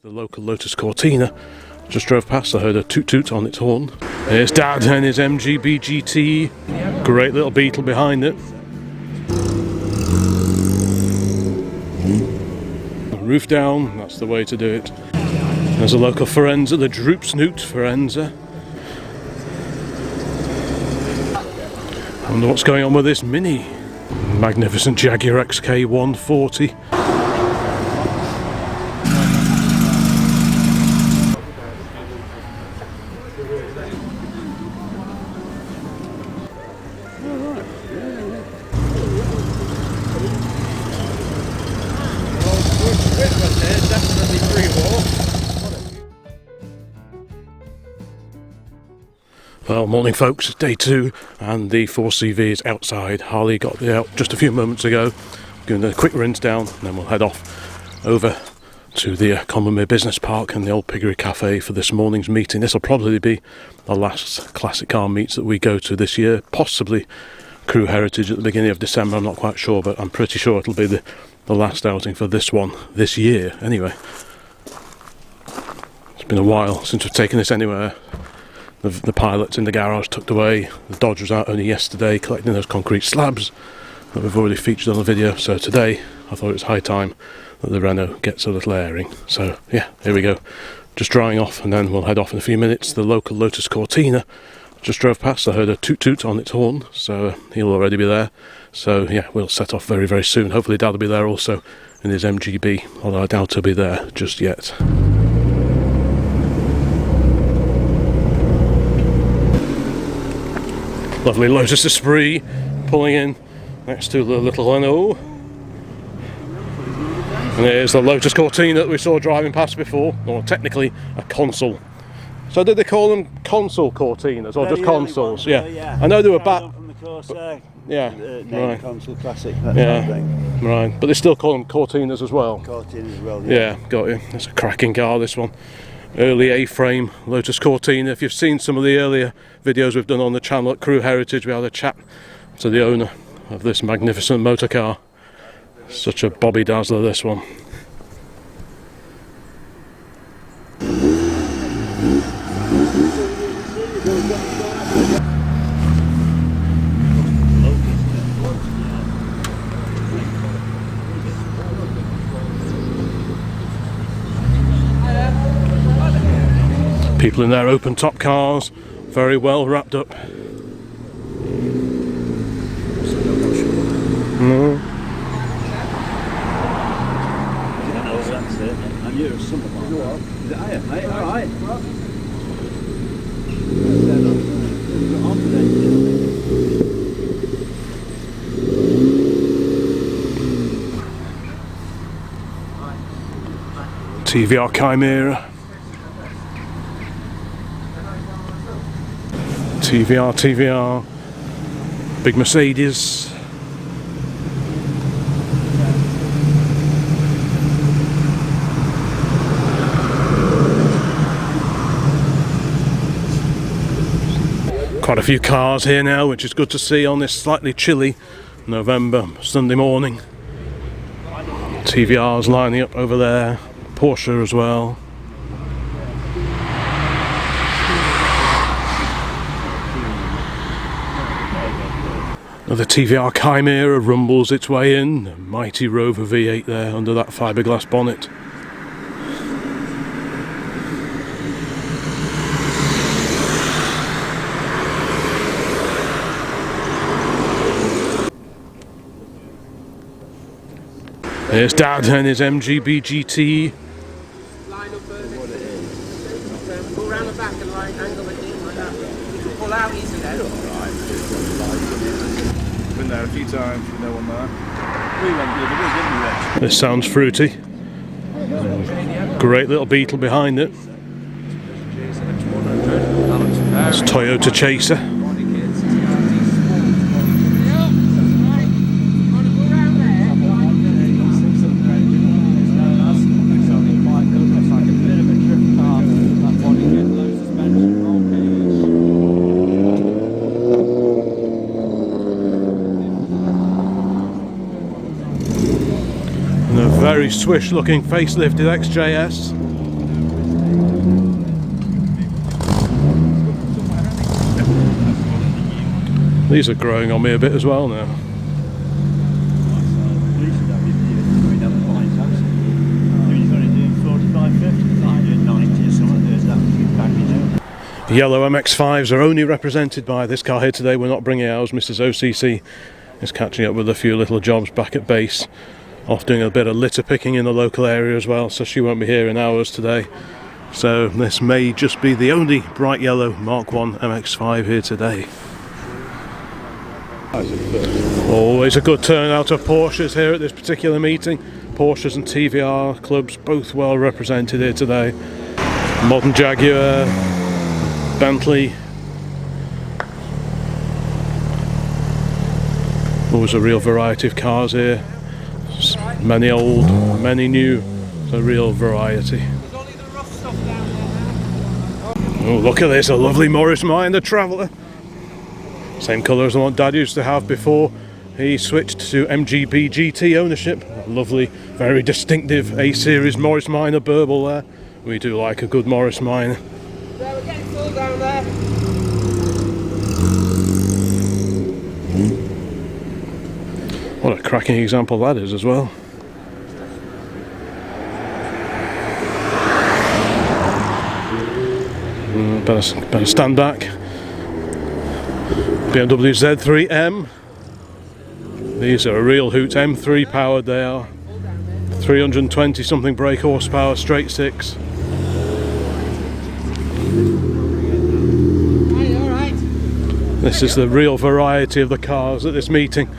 The local Lotus Cortina. Just drove past, I heard a toot toot on its horn. There's Dad and his MGB GT. Great little Beetle behind it. Roof down, that's the way to do it. There's a local Forenza, the Droop Snoot Forenza. I wonder what's going on with this Mini. Magnificent Jaguar XK 140. Well, morning folks, day 2 and the 4CV is outside. Harley got it out just a few moments ago. Doing a quick rinse down and then we'll head off over to the Combermere Business Park and the Old Piggery Cafe for this morning's meeting. This will probably be the last classic car meets that we go to this year, possibly Crew Heritage at the beginning of December, I'm not quite sure, but I'm pretty sure it'll be the last outing for this one, this year anyway. It's been a while since we've taken this anywhere. The pilot's in the garage tucked away. The Dodge was out only yesterday collecting those concrete slabs that we've already featured on the video. So today I thought it was high time that the Renault gets a little airing. So yeah, here we go. Just drying off and then we'll head off in a few minutes. The local Lotus Cortina. Just drove past, I heard a toot toot on its horn, so he'll already be there. So yeah, we'll set off very, very soon. Hopefully Dad will be there also in his MGB, although I doubt he'll be there just yet. Lovely Lotus Esprit pulling in next to the little Renault. And there's the Lotus Cortina that we saw driving past before, or technically a console. So did they call them console Cortinas or just consoles? Yeah. I know they were back. Yeah, right. Console classic. That right. But they still call them Cortinas as well. Cortinas as well. Yeah, got you. It's a cracking car, this one. Early A-frame Lotus Cortina. If you've seen some of the earlier videos we've done on the channel at Crew Heritage, we had a chat to the owner of this magnificent motor car. Such a bobby dazzler, this one. People in their open top cars, very well wrapped up. TVR Chimera. TVR, big Mercedes. Quite a few cars here now, which is good to see on this slightly chilly November Sunday morning. TVR's lining up over there, Porsche as well. The TVR Chimera rumbles its way in, a mighty Rover V8 there under that fiberglass bonnet. There's Dad and his MGB GT. Line up pull around the back and angle it in like that. You can pull out easily then. Been there a few times, you know, on that. This sounds fruity. Great little Beetle behind it. That's Toyota Chaser. Very swish looking facelifted XJS. These are growing on me a bit as well now. Yellow MX-5s are only represented by this car here today. We're not bringing ours. Mrs. OCC is catching up with a few little jobs back at base, off doing a bit of litter picking in the local area as well, so she won't be here in ours today. So this may just be the only bright yellow Mark 1 MX-5 here today. Always a good turnout of Porsches here at this particular meeting. Porsches and TVR clubs both well represented here today. Modern Jaguar, Bentley. Always a real variety of cars here. Many old, many new. It's a real variety. Oh, look at this, a lovely Morris Minor Traveller. Same colour as the one Dad used to have before he switched to MGB GT ownership. A lovely, very distinctive A-Series Morris Minor Burble there. We do like a good Morris Minor. Yeah, we're getting full down there. What a cracking example that is as well. Better stand back. BMW Z3M. These are a real hoot. M3 powered they are. 320 something brake horsepower, straight six. This is the real variety of the cars at this meeting.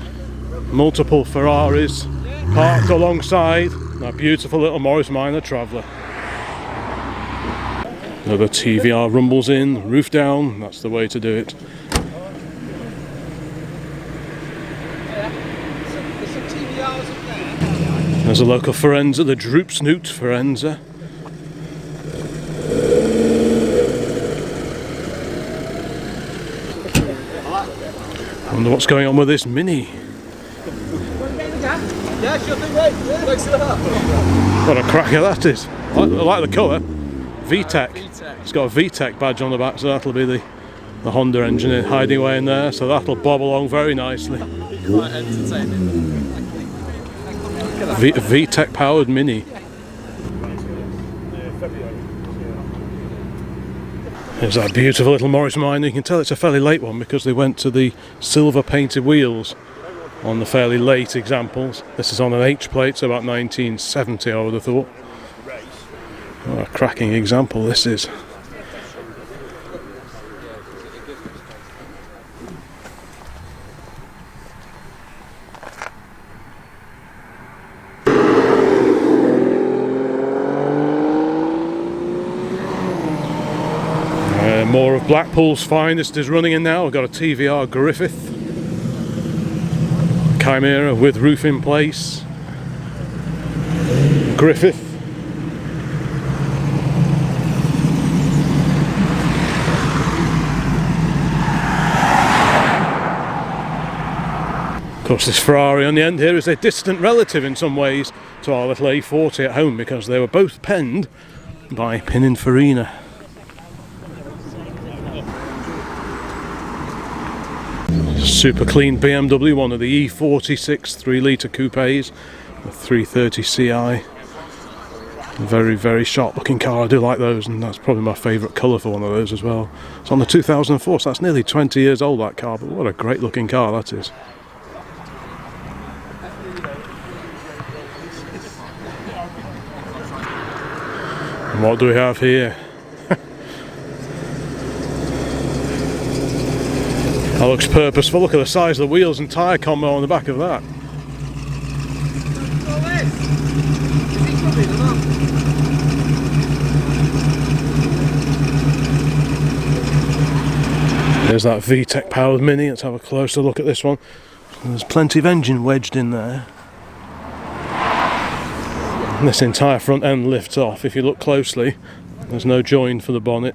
Multiple Ferraris parked alongside that beautiful little Morris Minor Traveller. Another TVR rumbles in, roof down, that's the way to do it. There's a local Forenza, the Droop Snoot Forenza. I wonder what's going on with this Mini. What a cracker that is. I like the colour. VTEC. It's got a VTEC badge on the back, so that'll be the Honda engine hiding away in there, so that'll bob along very nicely. Quite entertaining. VTEC powered Mini. There's that beautiful little Morris Minor. You can tell it's a fairly late one because they went to the silver painted wheels on the fairly late examples. This is on an H plate, so about 1970 I would have thought. What a cracking example this is. More of Blackpool's finest is running in now. I've got a TVR Griffith Chimera with roof in place. Griffith. Of course, this Ferrari on the end here is a distant relative in some ways to our little A40 at home because they were both penned by Pininfarina. Super clean BMW, one of the E46 3-litre coupes, the 330 Ci. Very, very sharp looking car. I do like those, and that's probably my favourite colour for one of those as well. It's on the 2004, so that's nearly 20 years old, that car, but what a great looking car that is. And what do we have here? That looks purposeful. Look at the size of the wheels and tyre combo on the back of that. There's that VTEC powered Mini. Let's have a closer look at this one. There's plenty of engine wedged in there. And this entire front end lifts off. If you look closely, there's no join for the bonnet.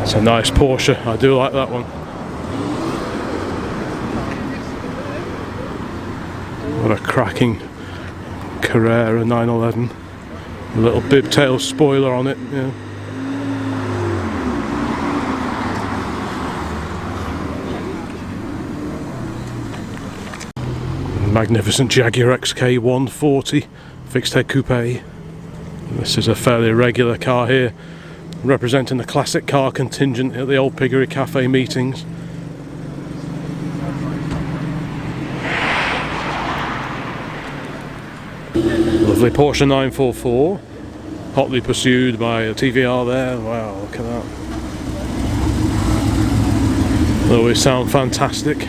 It's a nice Porsche, I do like that one. What a cracking Carrera 911. A little bib tail spoiler on it, yeah. Magnificent Jaguar XK 140 fixed head coupe. This is a fairly regular car here, representing the classic car contingent at the Old Piggery Cafe meetings. Lovely Porsche 944, hotly pursued by a TVR there. Wow, look at that. They always sound fantastic.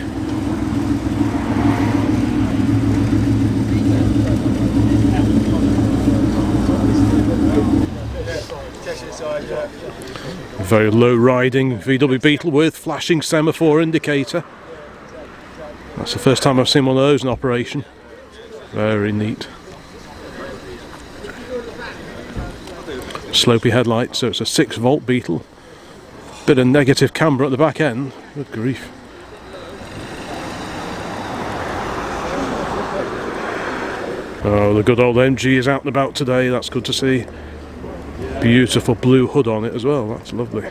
Very low riding VW Beetle with flashing semaphore indicator. That's the first time I've seen one of those in operation. Very neat. Slopey headlights, so it's a 6-volt Beetle. Bit of negative camber at the back end. Good grief. Oh, the good old MG is out and about today. That's good to see. Beautiful blue hood on it as well. That's lovely.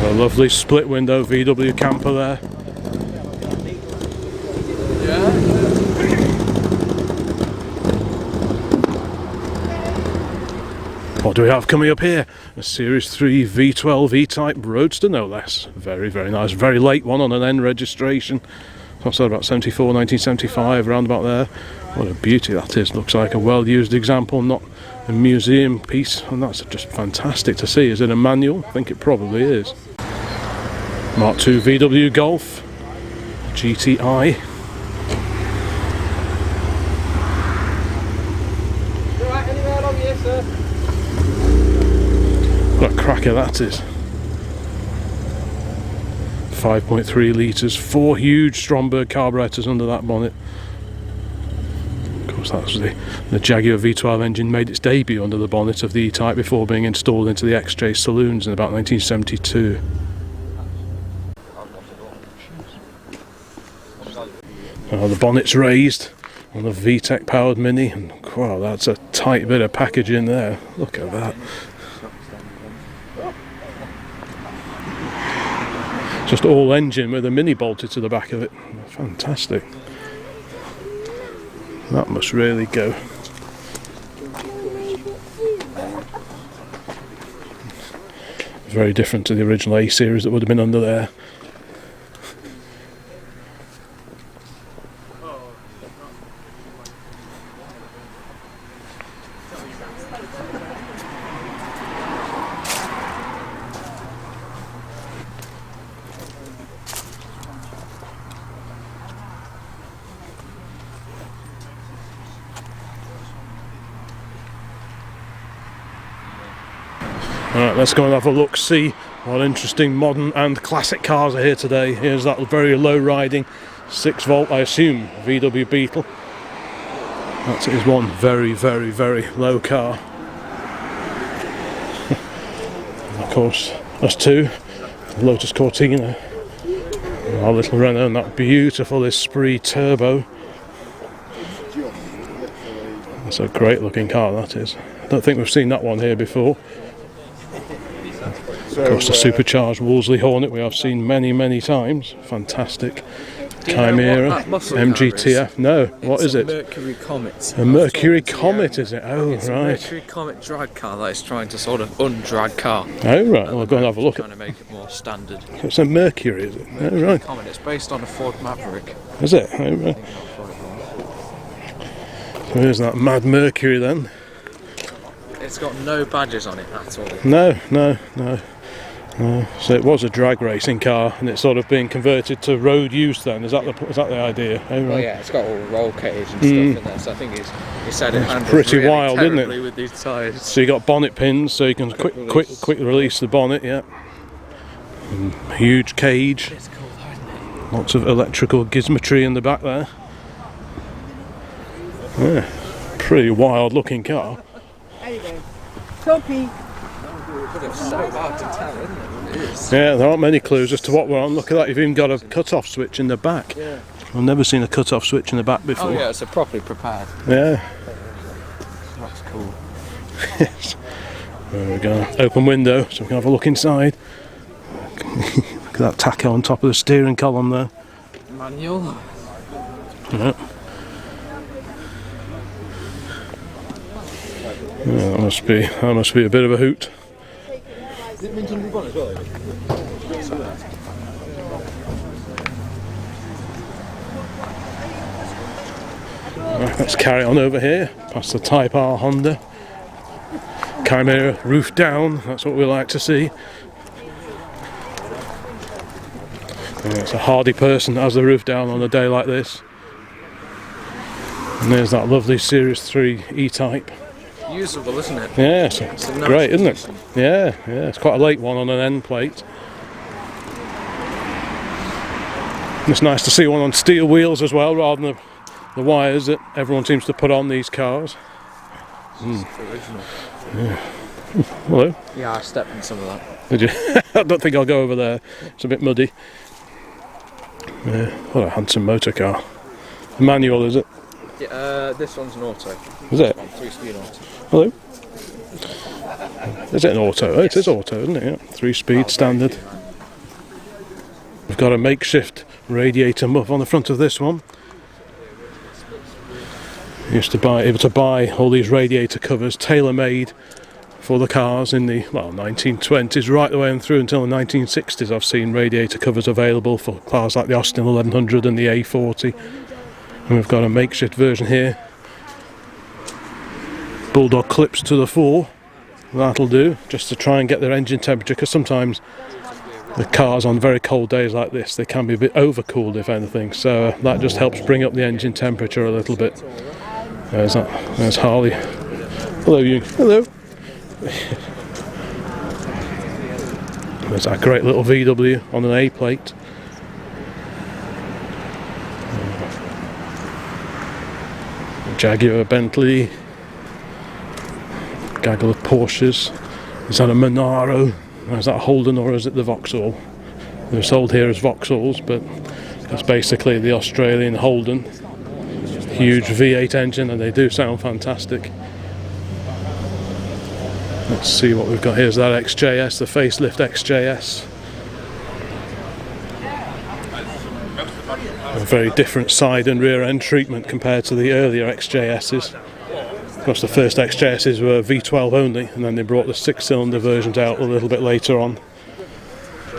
A lovely split window VW camper there. What do we have coming up here? A Series 3 V12 E-Type Roadster, no less. Very, very nice. Very late one on an N registration. What's that, about 74, 1975, around about there. What a beauty that is. Looks like a well-used example, not a museum piece. And that's just fantastic to see. Is it a manual? I think it probably is. Mark II VW Golf GTI. What a cracker that is. 5.3 litres, 4 huge Stromberg carburetors under that bonnet. Of course, that was the Jaguar V12 engine made its debut under the bonnet of the E-Type before being installed into the XJ saloons in about 1972. The bonnet's raised on the VTEC powered Mini, and wow, that's a tight bit of package in there. Look at that. Just all engine with a Mini bolted to the back of it. Fantastic. That must really go. Very different to the original A series that would have been under there. Alright, let's go and have a look, see what interesting modern and classic cars are here today. Here's that very low riding 6-volt, I assume, VW Beetle. That is one very, very, very low car. And of course, us two, Lotus Cortina, our little Renault, and that beautiful Esprit Turbo. That's a great looking car, that is. I don't think we've seen that one here before. Of course, the supercharged Wolseley Hornet we have seen many, many times. Fantastic. Chimera, MGTF. No, what is it? Mercury Comet. A Mercury Comet, is it? Oh, it's right. A Mercury Comet drag car that is trying to sort of undrag car. Oh, right. Well, I'll go and have a look. Trying to make it more standard. It's a Mercury, is it? Mercury Oh, right. Comet. It's based on a Ford Maverick. Is it? Oh, right. So here's that Mad Mercury then. It's got no badges on it at all. No. So it was a drag racing car, and it's sort of being converted to road use. Then is that the idea? Oh, right. Well, yeah, it's got all the roll cage and stuff in there. So I think he said it handles pretty really wild, isn't it? with these tyres. So you got bonnet pins, so you can quick release the bonnet. Yeah. Huge cage. It's cool, though, isn't it? Lots of electrical gizmetry in the back there. Yeah, pretty wild looking car. Toppy. It's so hard to tell, isn't it? It is. Yeah, there aren't many clues as to what we're on. Look at that, you've even got a cut-off switch in the back. Yeah. I've never seen a cut-off switch in the back before. Oh yeah, it's a properly prepared. Yeah. That's cool. Yes. There we go. Open window, so we can have a look inside. Look at that taco on top of the steering column there. Manual. Yeah. Yeah, that must be a bit of a hoot. Is it mint on as well? Right, let's carry on over here, past the Type R Honda. Combermere roof down, that's what we like to see. And it's a hardy person that has the roof down on a day like this. And there's that lovely Series 3 E-Type. Usable, isn't it? Yeah, It's a nice great, isn't it? addition. Yeah, it's quite a late one on an end plate. It's nice to see one on steel wheels as well, rather than the wires that everyone seems to put on these cars. Original. Yeah. Hello. Yeah, I stepped in some of that. Did you? I don't think I'll go over there. It's a bit muddy. Yeah, what a handsome motor car. A manual, is it? Yeah, this one's an auto. Is it? 3-speed auto. Hello. Is it an auto? Oh, it is auto, isn't it? Yeah. 3-speed standard. We've got a makeshift radiator muff on the front of this one. Used to be able to buy all these radiator covers tailor-made for the cars in the 1920s, right the way through until the 1960s. I've seen radiator covers available for cars like the Austin 1100 and the A40. And we've got a makeshift version here. Bulldog clips to the fore. That'll do, just to try and get their engine temperature, because sometimes the cars on very cold days like this, they can be a bit overcooled if anything, so that just helps bring up the engine temperature a little bit. There's Harley. Hello you. Hello. There's that great little VW on an A plate. Jaguar, Bentley, gaggle of Porsches. Is that a Monaro? Is that a Holden, or is it the Vauxhall? They're sold here as Vauxhalls, but it's basically the Australian Holden. Huge V8 engine, and they do sound fantastic. Let's see what we've got here. Is that XJS, the facelift XJS? A very different side and rear end treatment compared to the earlier XJS's. Of course, the first XJS's were V12 only, and then they brought the 6-cylinder versions out a little bit later on.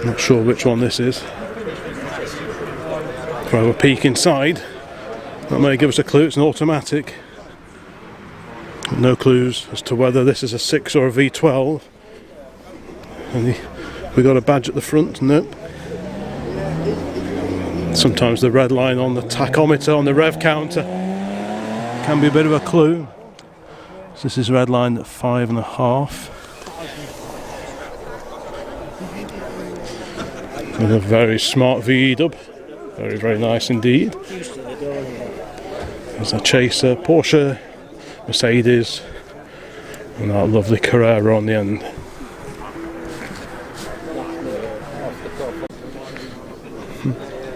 Not sure which one this is. If I have a peek inside, that may give us a clue. It's an automatic. No clues as to whether this is a 6 or a V12. And we got a badge at the front. Nope. Sometimes the red line on the tachometer on the rev counter can be a bit of a clue. So this is red line at 5.5. And a very smart VE dub. Very, very nice indeed. There's a Chaser, Porsche, Mercedes, and that lovely Carrera on the end.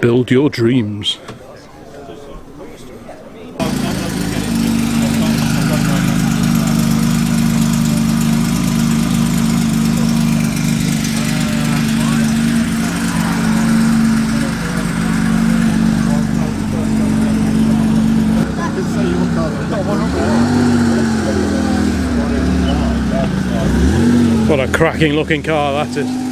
Build your dreams. What a cracking looking car that is.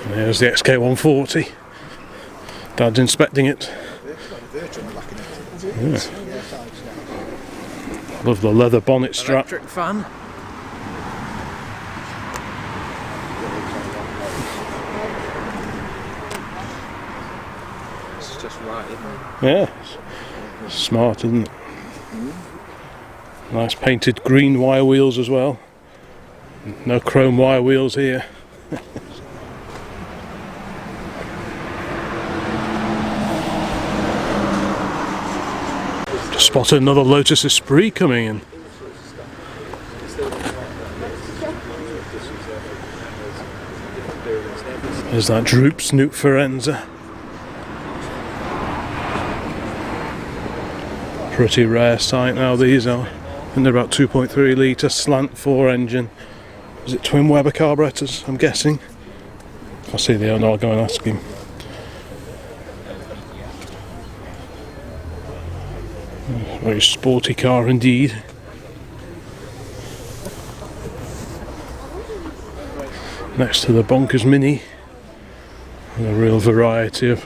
There's the XK140. Dad's inspecting it. Yeah. Love the leather bonnet strap. Electric fan. It's just right, isn't it? Yeah, it's smart, isn't it? Nice painted green wire wheels as well. No chrome wire wheels here. Just spotted another Lotus Esprit coming in. There's that Droop Snoop Forenza. Pretty rare sight now, these are. And they're about 2.3 litre slant 4 engine. Is it twin Weber carburetors, I'm guessing? If I see the owner, I'll go and ask him. Very sporty car indeed. Next to the Bonkers Mini. And a real variety of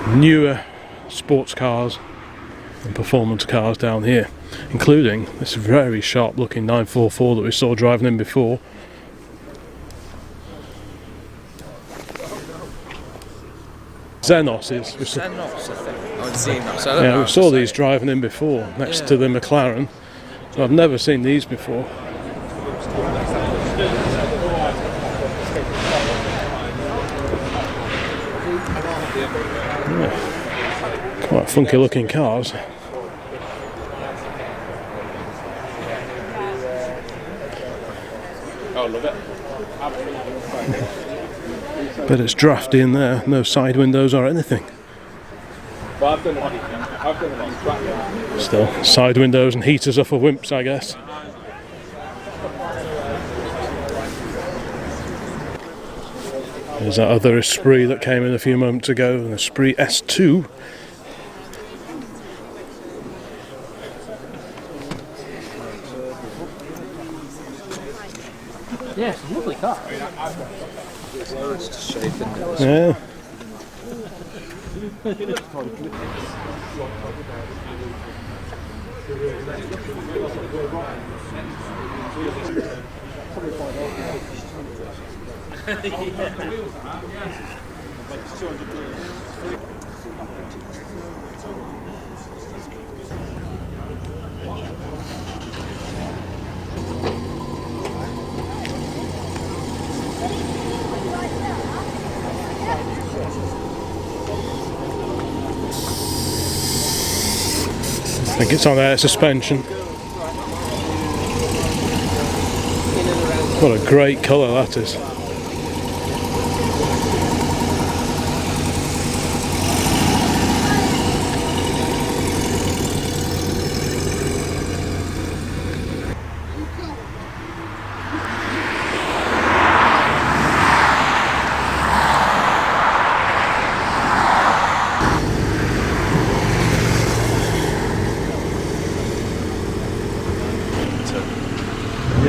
newer sports cars and performance cars down here, including this very sharp looking 944 that we saw driving in before. Xenos is. Xenos, I think. I've seen that. So I don't Yeah, know we how to saw say these it. driving in before, next Yeah. to the McLaren. So I've never seen these before. Yeah. Quite funky looking cars. Oh, love it. But it's drafty in there, no side windows or anything. But I've done it on track. Still, side windows and heaters are for wimps, I guess. There's that other Esprit that came in a few moments ago, an Esprit S2. Yeah, it's a lovely car. It's just shape, isn't it? Yeah. I think it's on air suspension. What a great colour that is.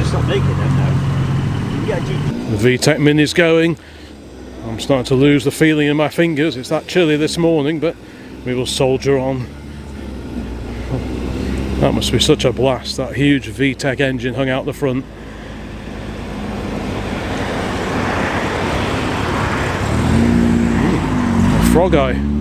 Stop making them now. Yeah, The VTEC Mini's going. I'm starting to lose the feeling in my fingers. It's that chilly this morning, but we will soldier on. That must be such a blast, that huge VTEC engine hung out the front. Frog Eye.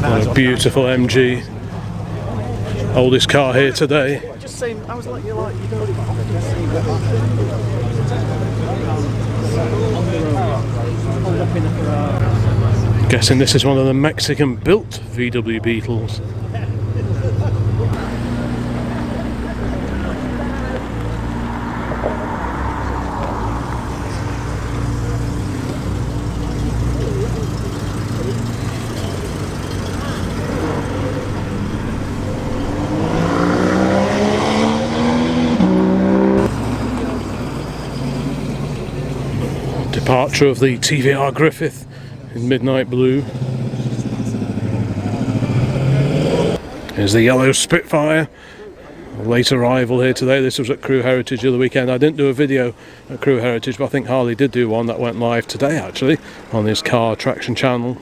What a beautiful MG. Oldest car here today. just saying, I was like, you're like, you don't Guessing this is one of the Mexican built VW Beetles. departure of the TVR Griffith in midnight blue. Here's the yellow Spitfire, a late arrival here today. This was at Crew Heritage the other weekend. I didn't do a video at Crew Heritage, but I think Harley did do one that went live today actually on his car traction channel.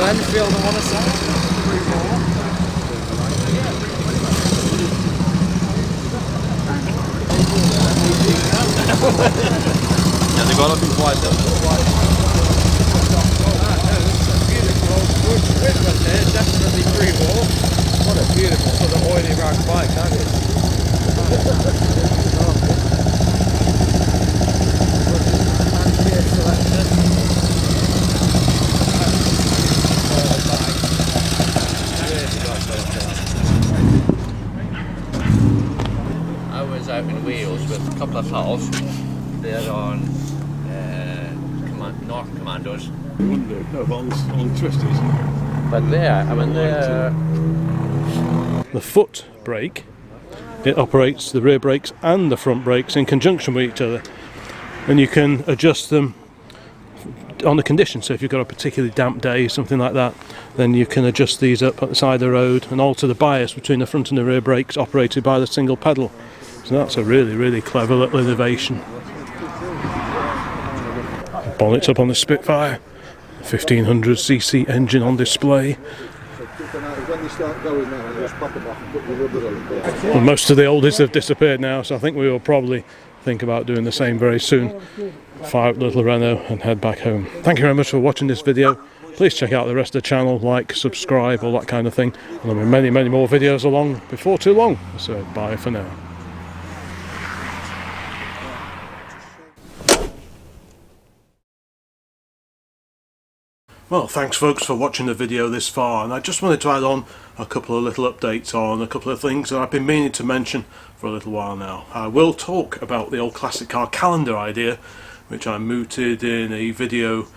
Enfield on one side. Yeah, they've got to be wide though. Definitely free-wall. What a beautiful sort of oily rag bike that is. I was out in Wales with a couple of pals. They're on North Commandos. On twisters. But The foot brake, it operates the rear brakes and the front brakes in conjunction with each other, and you can adjust them on the condition. So if you've got a particularly damp day, something like that, then you can adjust these up at the side of the road and alter the bias between the front and the rear brakes operated by the single pedal. So that's a really clever little innovation. Bonnet's up on the Spitfire, 1500cc engine on display. Well, most of the oldies have disappeared now, so I think we will probably think about doing the same very soon. Fire up the little Renault and head back home. Thank you very much for watching this video. Please check out the rest of the channel, like, subscribe, all that kind of thing. And there'll be many more videos along before too long. So bye for now. Well, thanks folks for watching the video this far, and I just wanted to add on a couple of little updates on a couple of things that I've been meaning to mention for a little while now. I will talk about the old classic car calendar idea, which I mooted in a video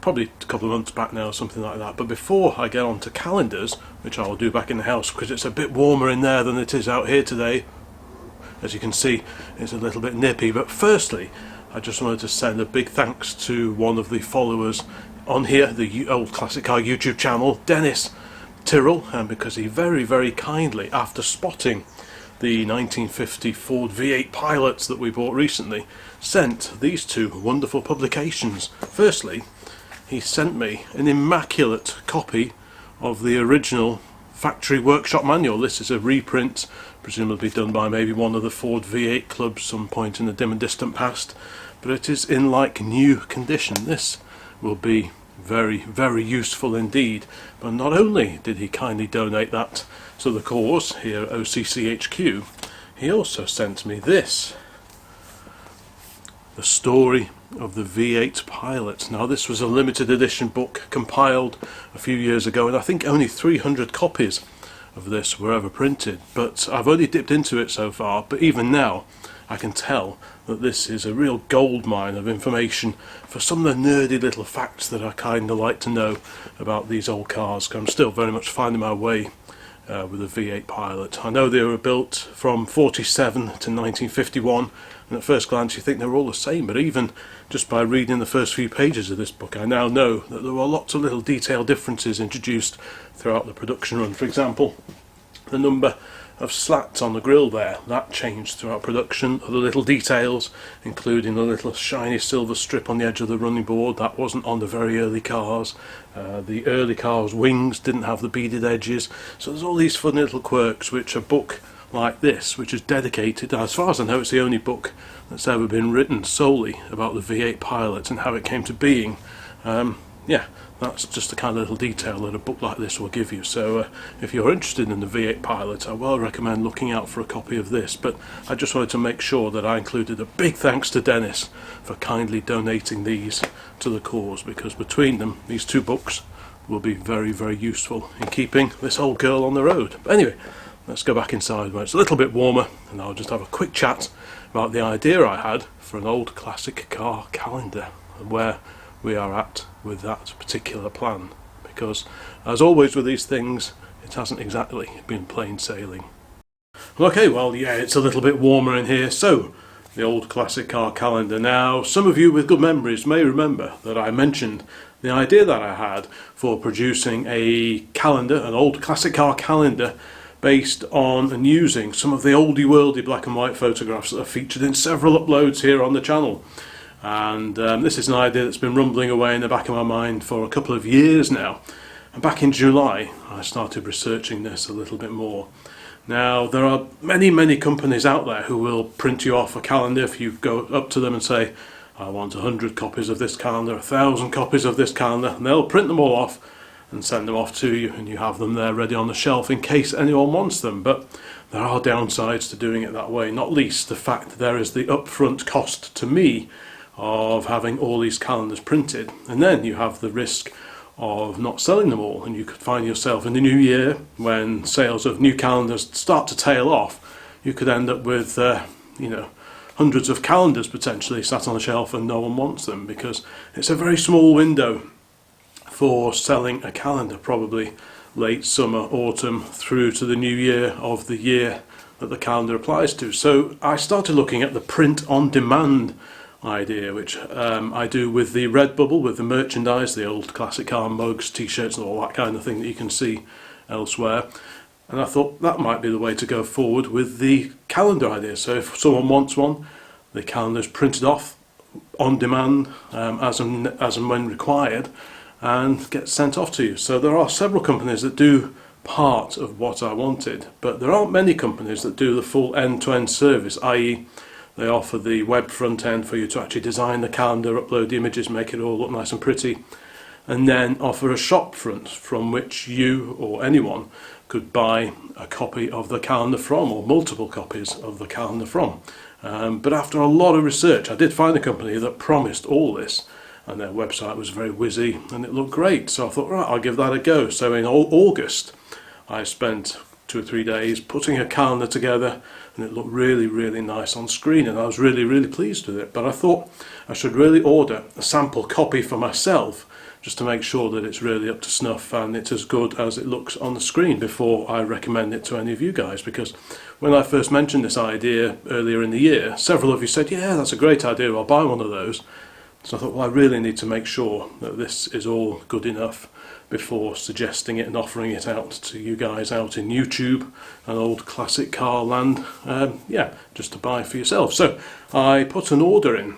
probably a couple of months back now or something like that. But before I get on to calendars, which I will do back in the house because it's a bit warmer in there than it is out here today, as you can see it's a little bit nippy. But firstly, I just wanted to send a big thanks to one of the followers on here, the Old Classic Car YouTube channel, Dennis Tyrrell, and because he very kindly, after spotting the 1950 Ford V8 Pilots that we bought recently, sent these two wonderful publications. Firstly, he sent me an immaculate copy of the original factory workshop manual. This is a reprint, presumably done by maybe one of the Ford V8 clubs some point in the dim and distant past, but it is in like new condition. This will be very useful indeed. But not only did he kindly donate that to the cause here at OCCHQ, he also sent me this, the story of the V8 Pilot. Now this was a limited edition book compiled a few years ago, and I think only 300 copies of this were ever printed, but I've only dipped into it so far. But even now I can tell that this is a real goldmine of information for some of the nerdy little facts that I kind of like to know about these old cars, because I'm still very much finding my way with the V8 Pilot. I know they were built from 47 to 1951, and at first glance you think they're all the same, but even just by reading the first few pages of this book I now know that there were lots of little detail differences introduced throughout the production run. For example, the number of slats on the grille there. That changed throughout production. Other little details, including a little shiny silver strip on the edge of the running board, that wasn't on the very early cars. The early cars' wings didn't have the beaded edges. So there's all these fun little quirks which a book like this, which is dedicated, as far as I know it's the only book that's ever been written solely about the V8 Pilot and how it came to being. Yeah, that's just the kind of little detail that a book like this will give you. So if you're interested in the V8 Pilot, I well recommend looking out for a copy of this. But I just wanted to make sure that I included a big thanks to Dennis for kindly donating these to the cause, because between them, these two books will be very, very useful in keeping this old girl on the road. But anyway, let's go back inside where it's a little bit warmer, and I'll just have a quick chat about the idea I had for an old classic car calendar and where we are at with that particular plan, because as always with these things, it hasn't exactly been plain sailing. Okay, well, yeah, it's a little bit warmer in here. So the old classic car calendar. Now, some of you with good memories may remember that I mentioned the idea that I had for producing a calendar, an old classic car calendar, based on and using some of the oldie-worldy black and white photographs that are featured in several uploads here on the channel. And this is an idea that's been rumbling away in the back of my mind for a couple of years now. And back in July, I started researching this a little bit more. Now, there are many companies out there who will print you off a calendar if you go up to them and say, I want 100 copies of this calendar, 1,000 copies of this calendar, and they'll print them all off and send them off to you, and you have them there ready on the shelf in case anyone wants them. But there are downsides to doing it that way, not least the fact that there is the upfront cost to me of having all these calendars printed, and then you have the risk of not selling them all, and you could find yourself in the new year, when sales of new calendars start to tail off, you could end up with hundreds of calendars potentially sat on the shelf and no one wants them, because it's a very small window for selling a calendar, probably late summer, autumn through to the new year of the year that the calendar applies to. So I started looking at the print on demand idea, which I do with the Redbubble, with the merchandise, the old classic car mugs, t-shirts and all that kind of thing that you can see elsewhere. And I thought that might be the way to go forward with the calendar idea. So if someone wants one, the calendar's printed off on demand as and when required, and gets sent off to you. So there are several companies that do part of what I wanted, but there aren't many companies that do the full end-to-end service, i.e. they offer the web front end for you to actually design the calendar, upload the images, make it all look nice and pretty, and then offer a shop front from which you or anyone could buy a copy of the calendar from, or multiple copies of the calendar from. But after a lot of research, I did find a company that promised all this, and their website was very whizzy and it looked great. So I thought, right, I'll give that a go. So in August, I spent 2 or 3 days putting a calendar together, and it looked really nice on screen, and I was really pleased with it. But I thought I should really order a sample copy for myself, just to make sure that it's really up to snuff and it's as good as it looks on the screen before I recommend it to any of you guys. Because when I first mentioned this idea earlier in the year, several of you said, yeah, that's a great idea, I'll buy one of those. So I thought, well, I really need to make sure that this is all good enough before suggesting it and offering it out to you guys out in YouTube and old classic car land, just to buy for yourself. So I put an order in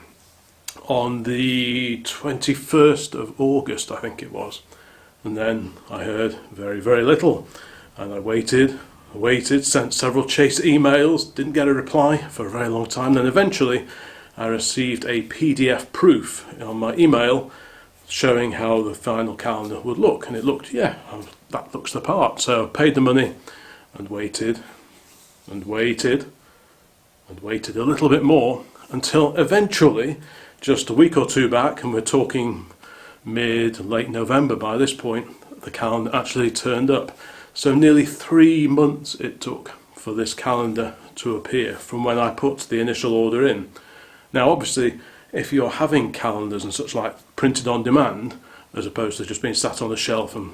on the 21st of August, I think it was, and then I heard very little, and I waited, sent several chase emails, didn't get a reply for a very long time. Then eventually I received a PDF proof on my email showing how the final calendar would look, and it looked, yeah, that looks the part. So I paid the money and waited a little bit more, until eventually, just a week or two back, and we're talking late November by this point, the calendar actually turned up. So nearly 3 months it took for this calendar to appear from when I put the initial order in. Now obviously, if you're having calendars and such like printed on demand, as opposed to just being sat on the shelf and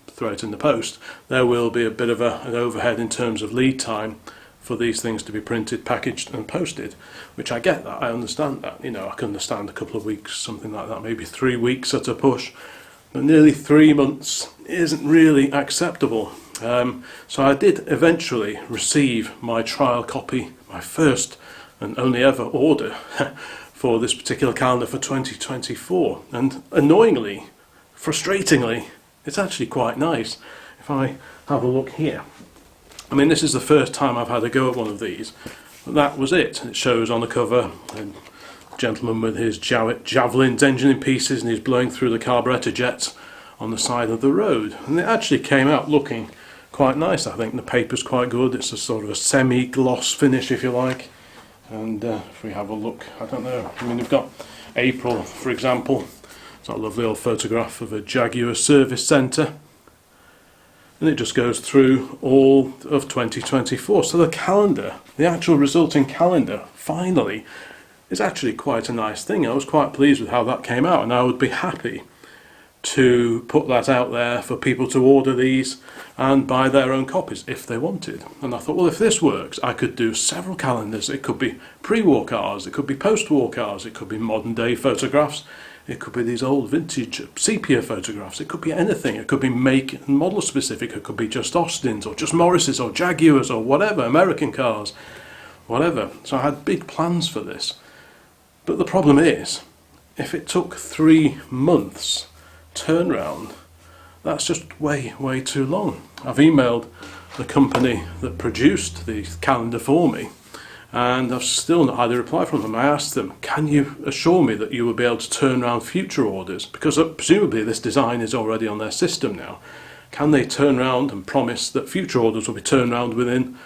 throw it in the post, there will be a bit of an overhead in terms of lead time for these things to be printed, packaged and posted, which I get that, I understand that. I can understand a couple of weeks, something like that, maybe 3 weeks at a push, but nearly 3 months isn't really acceptable. So I did eventually receive my trial copy, my first and only ever order for this particular calendar for 2024, and annoyingly, frustratingly, it's actually quite nice. If I have a look here, I mean, this is the first time I've had a go at one of these. That was it. It shows on the cover a gentleman with his javelins, engine in pieces, and he's blowing through the carburettor jets on the side of the road. And it actually came out looking quite nice, I think. The paper's quite good. It's a sort of a semi-gloss finish, if you like. And if we have a look, I don't know. I mean, we've got April, for example. It's a lovely old photograph of a Jaguar service centre. And it just goes through all of 2024. So the calendar, the actual resulting calendar, finally, is actually quite a nice thing. I was quite pleased with how that came out, and I would be happy to put that out there for people to order these and buy their own copies if they wanted. And I thought, well, if this works, I could do several calendars. It could be pre-war cars, it could be post-war cars, it could be modern day photographs, it could be these old vintage sepia photographs, it could be anything. It could be make and model specific, it could be just Austins or just Morrises or Jaguars or whatever, American cars, whatever. So I had big plans for this. But the problem is, if it took 3 months turnaround, that's just way too long. I've emailed the company that produced the calendar for me, and I've still not had a reply from them. I asked them, can you assure me that you will be able to turn around future orders? Because presumably this design is already on their system now. Can they turn around and promise that future orders will be turned around within,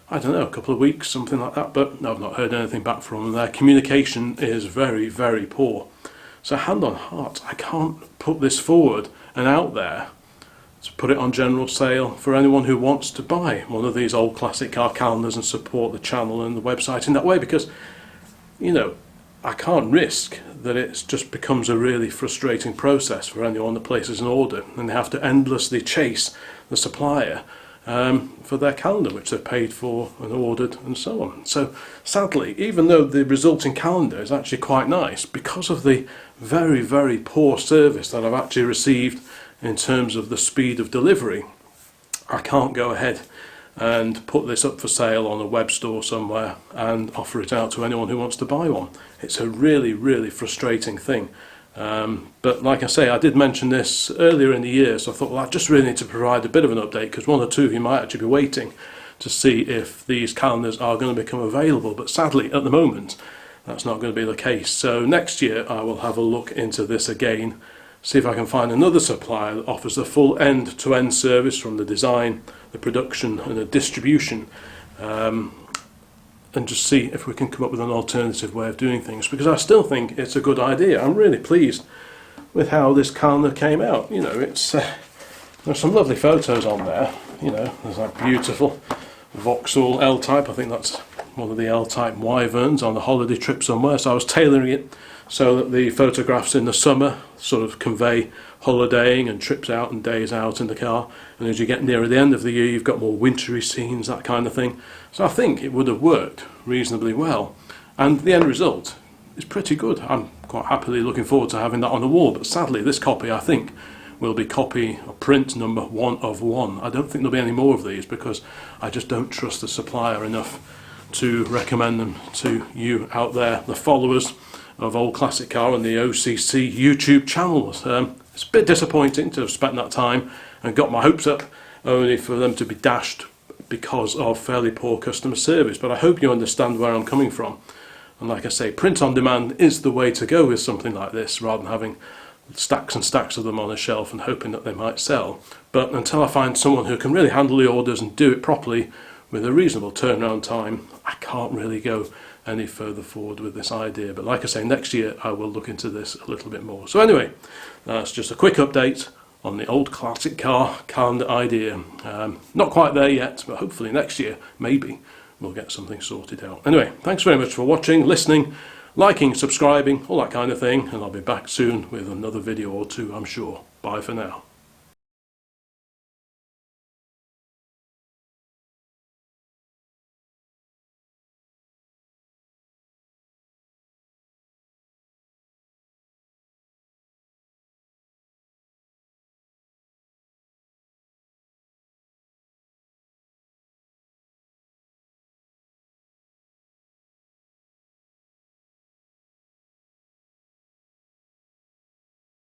I don't know, a couple of weeks, something like that? But I've not heard anything back from them. Their communication is very poor. So hand on heart, I can't put this forward and out there to put it on general sale for anyone who wants to buy one of these old classic car calendars and support the channel and the website in that way, because, you know, I can't risk that it just becomes a really frustrating process for anyone that places an order and they have to endlessly chase the supplier for their calendar, which they've paid for and ordered and so on. So sadly, even though the resulting calendar is actually quite nice, because of the very poor service that I've actually received in terms of the speed of delivery, I can't go ahead and put this up for sale on a web store somewhere and offer it out to anyone who wants to buy one. It's a really frustrating thing. But like I say, I did mention this earlier in the year, so I thought, well, I just really need to provide a bit of an update, because one or two of you might actually be waiting to see if these calendars are going to become available. But sadly, at the moment, that's not going to be the case. So next year I will have a look into this again, see if I can find another supplier that offers the full end-to-end service from the design, the production and the distribution, and just see if we can come up with an alternative way of doing things, because I still think it's a good idea. I'm really pleased with how this calendar came out. You know, it's there's some lovely photos on there. You know, there's that beautiful Vauxhall L-type. I think that's one of the L-type Wyverns on the holiday trip somewhere. So I was tailoring it so that the photographs in the summer sort of convey holidaying and trips out and days out in the car, and as you get nearer the end of the year you've got more wintry scenes, that kind of thing. So I think it would have worked reasonably well, and the end result is pretty good. I'm quite happily looking forward to having that on the wall, but sadly this copy, I think, will be copy or print number 1 of 1. I don't think there'll be any more of these, because I just don't trust the supplier enough to recommend them to you out there, the followers of Old Classic Car and the OCC YouTube channels. It's a bit disappointing to have spent that time and got my hopes up only for them to be dashed because of fairly poor customer service. But I hope you understand where I'm coming from. And like I say, print on demand is the way to go with something like this, rather than having stacks and stacks of them on a shelf and hoping that they might sell. But until I find someone who can really handle the orders and do it properly with a reasonable turnaround time, I can't really go any further forward with this idea. But like I say, next year I will look into this a little bit more. So anyway, that's just a quick update on the Old Classic Car calendar idea. Not quite there yet, but hopefully next year, maybe, we'll get something sorted out. Anyway, thanks very much for watching, listening, liking, subscribing, all that kind of thing, and I'll be back soon with another video or two, I'm sure. Bye for now.